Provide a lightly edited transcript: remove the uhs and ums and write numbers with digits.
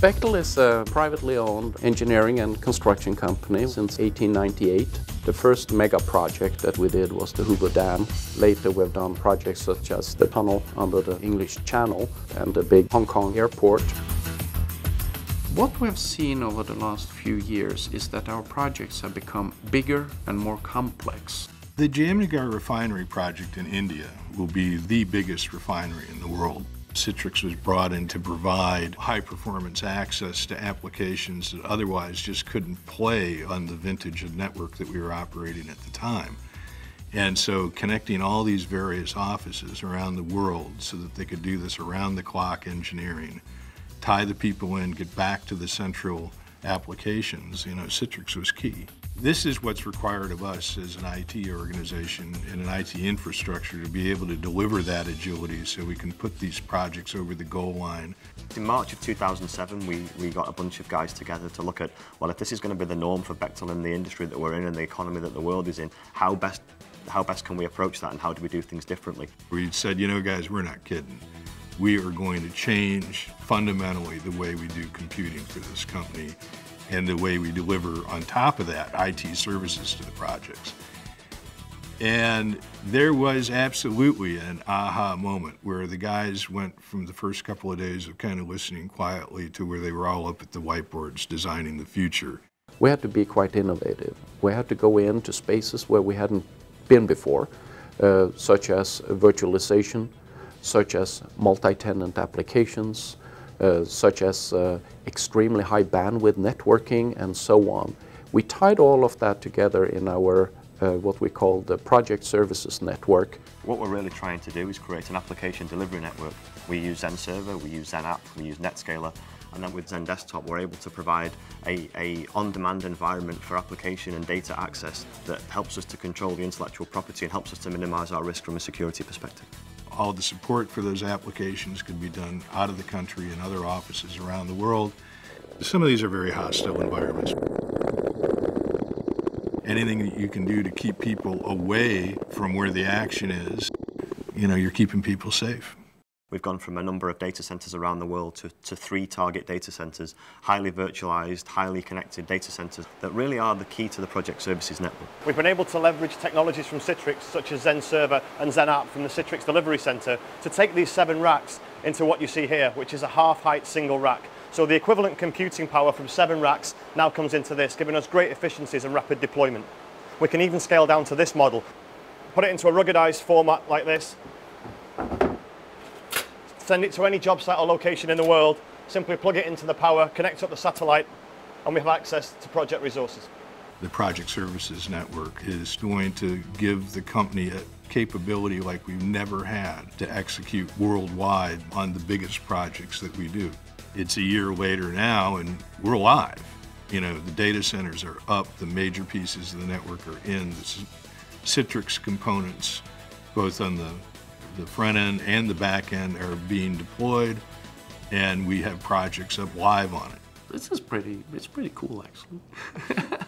Bechtel is a privately owned engineering and construction company since 1898. The first mega project that we did was the Hugo Dam. Later we've done projects such as the tunnel under the English Channel and the big Hong Kong airport. What we've seen over the last few years is that our projects have become bigger and more complex. The Jamnagar refinery project in India will be the biggest refinery in the world. Citrix was brought in to provide high-performance access to applications that otherwise just couldn't play on the vintage of network that we were operating at the time. And so connecting all these various offices around the world so that they could do this around-the-clock engineering, tie the people in, get back to the central applications, Citrix was key. This is what's required of us as an IT organization and an IT infrastructure to be able to deliver that agility so we can put these projects over the goal line. In March of 2007, we got a bunch of guys together to look at, well, if this is going to be the norm for Bechtel in the industry that we're in and the economy that the world is in, how best can we approach that and how do we do things differently? We said, guys, we're not kidding. We are going to change fundamentally the way we do computing for this company and the way we deliver on top of that IT services to the projects. And there was absolutely an aha moment where the guys went from the first couple of days of kind of listening quietly to where they were all up at the whiteboards designing the future. We had to be quite innovative. We had to go into spaces where we hadn't been before, such as virtualization, such as multi-tenant applications, such as extremely high bandwidth networking and so on. We tied all of that together in our what we call the project services network. What we're really trying to do is create an application delivery network. We use Zen Server, we use Zen App, we use NetScaler, and then with Zen Desktop we're able to provide a on-demand environment for application and data access that helps us to control the intellectual property and helps us to minimize our risk from a security perspective. All the support for those applications could be done out of the country and other offices around the world. Some of these are very hostile environments. Anything that you can do to keep people away from where the action is, you're keeping people safe. We've gone from a number of data centers around the world to 3 target data centers, highly virtualized, highly connected data centers that really are the key to the project services network. We've been able to leverage technologies from Citrix, such as Zen Server and Zen App from the Citrix Delivery Center, to take these 7 racks into what you see here, which is a half-height single rack. So the equivalent computing power from 7 racks now comes into this, giving us great efficiencies and rapid deployment. We can even scale down to this model, put it into a ruggedized format like this, send it to any job site or location in the world, simply plug it into the power, connect up the satellite, and we have access to project resources. The project services network is going to give the company a capability like we've never had to execute worldwide on the biggest projects that we do. It's a year later now and we're alive. The data centers are up, the major pieces of the network are in, the Citrix components, both on the front end and the back end are being deployed, and we have projects up live on it. It's pretty cool, actually.